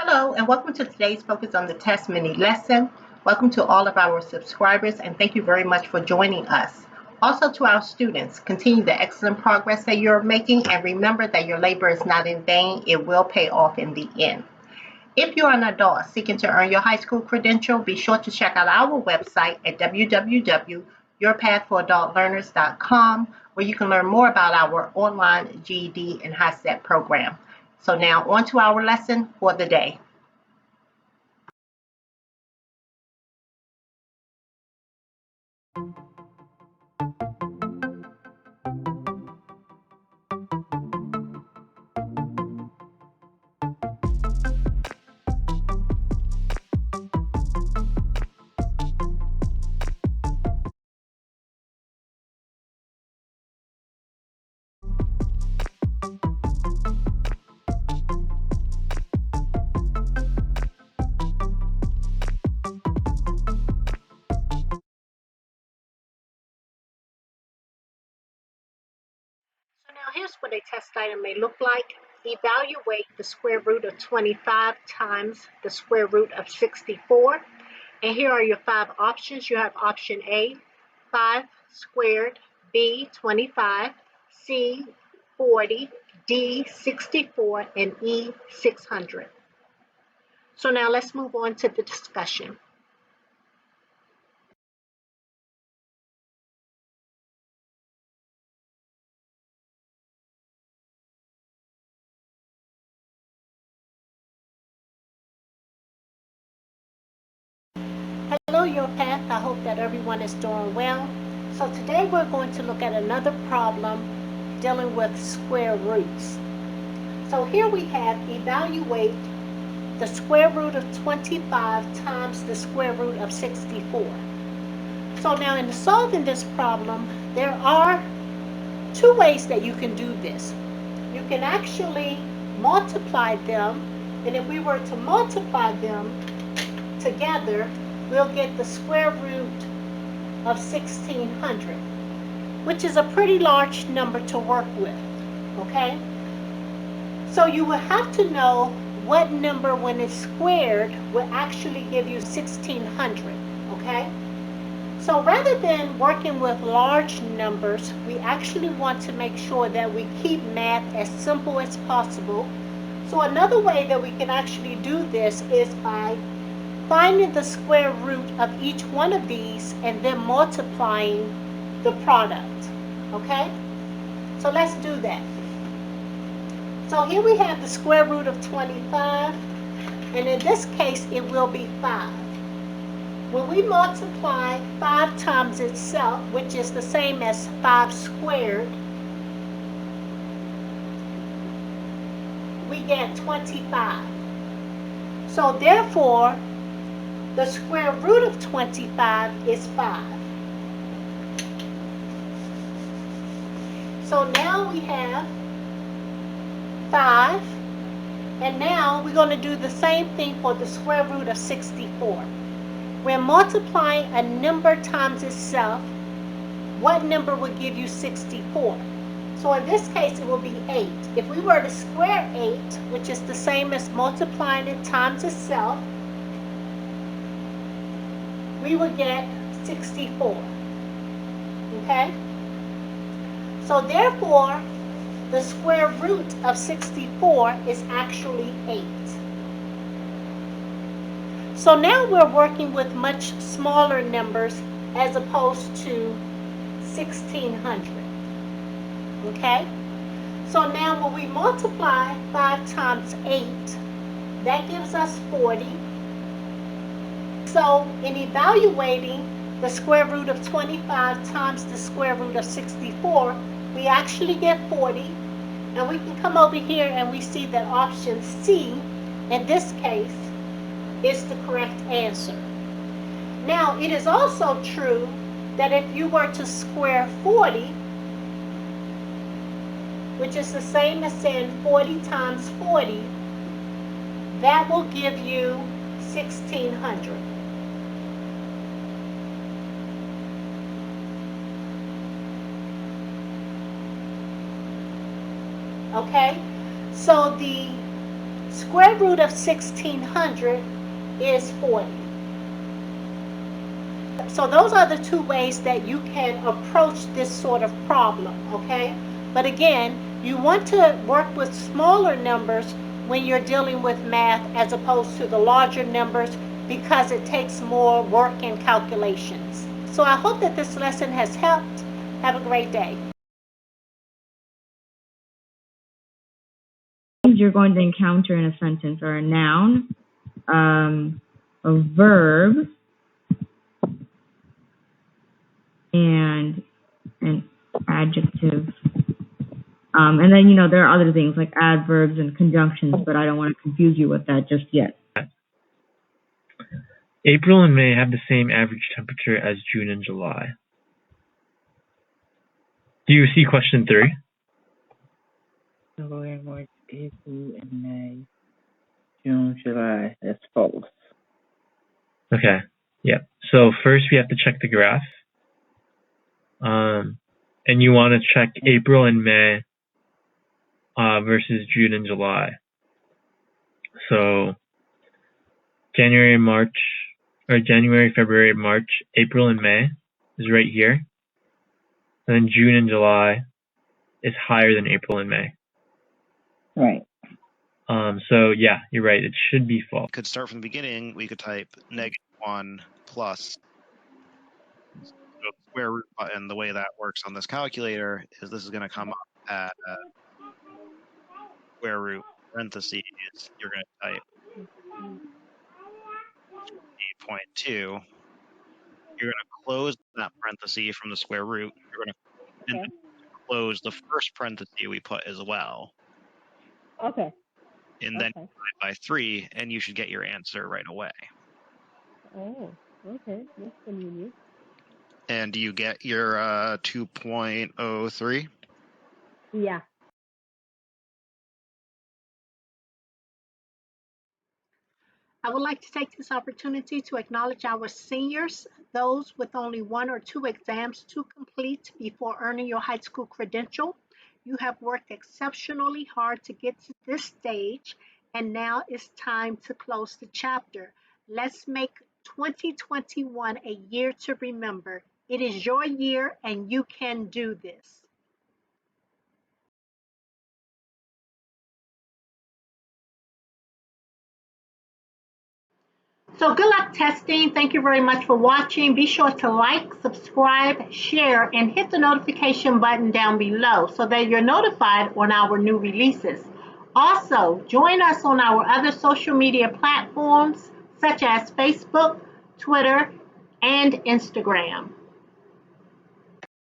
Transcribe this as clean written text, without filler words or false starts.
Hello, and welcome to today's Focus on the Test mini lesson. Welcome to all of our subscribers, and thank you very much for joining us. Also to our students, continue the excellent progress that you're making, and remember that your labor is not in vain. It will pay off in the end. If you're an adult seeking to earn your high school credential, be sure to check out our website at www.yourpathforadultlearners.com, where you can learn more about our online GED and Hiset program. So now on to our lesson for the day. So now here's what a test item may look like. Evaluate the square root of 25 times the square root of 64. And here are your 5 options. You have option A, 5 squared, B, 25, C, 40, D, 64, and E, 600. So now let's move on to the discussion. Hello, Your Path. I hope that everyone is doing well. So today we're going to look at another problem dealing with square roots. So here we have evaluate the square root of 25 times the square root of 64. So now in solving this problem, there are 2 ways that you can do this. You can actually multiply them, and if we were to multiply them together, we'll get the square root of 1600, which is a pretty large number to work with, okay? So you will have to know what number, when it's squared, will actually give you 1600, okay? So rather than working with large numbers, we actually want to make sure that we keep math as simple as possible. So another way that we can actually do this is by finding the square root of each one of these and then multiplying the product, okay? So let's do that. So here we have the square root of 25, and in this case it will be 5. When we multiply 5 times itself, which is the same as 5 squared, we get 25. So therefore, the square root of 25 is 5. So now we have 5, and now we're going to do the same thing for the square root of 64. We're multiplying a number times itself. What number would give you 64? So in this case, it will be 8. If we were to square 8, which is the same as multiplying it times itself, we would get 64, okay? So therefore, the square root of 64 is actually 8. So now we're working with much smaller numbers as opposed to 1600, okay? So now when we multiply 5 times 8, that gives us 40. So in evaluating the square root of 25 times the square root of 64, we actually get 40. And we can come over here and we see that option C, in this case, is the correct answer. Now, it is also true that if you were to square 40, which is the same as saying 40 times 40, that will give you 1600. Okay, so the Square root of 1600 is 40. So those are the two ways that you can approach this sort of problem, okay? But again, you want to work with smaller numbers when you're dealing with math as opposed to the larger numbers because it takes more work and calculations. So I hope that this lesson has helped. Have a great day. You're going to encounter in a sentence are a noun, a verb, and an adjective. And then, there are other things like adverbs and conjunctions, but I don't want to confuse you with that just yet. April and May have the same average temperature as June and July. Do you see question 3? February, March, April, and May, June, July. That's false. Okay. Yeah. So first we have to check the graph. And you want to check April and May versus June and July. So January, February, March, April, and May is right here. And then June and July is higher than April and May. Right. So yeah, you're right. It should be false. Could start from the beginning. We could type -1 plus. So the square root button, the way that works on this calculator is this is going to come up at square root parentheses. You're going to type 8.2. You're going to close that parenthesis from the square root. You're going to close the first parenthesis we put as well. Okay. And then divide by 3, and you should get your answer right away. Oh, okay. That's convenient. And do you get your 2.03? Yeah. I would like to take this opportunity to acknowledge our seniors, those with only 1 or 2 exams to complete before earning your high school credential. You have worked exceptionally hard to get to this stage, and now it's time to close the chapter. Let's make 2021 a year to remember. It is your year, and you can do this. So good luck testing. Thank you very much for watching. Be sure to like, subscribe, share, and hit the notification button down below so that you're notified on our new releases. Also, join us on our other social media platforms such as Facebook, Twitter, and Instagram.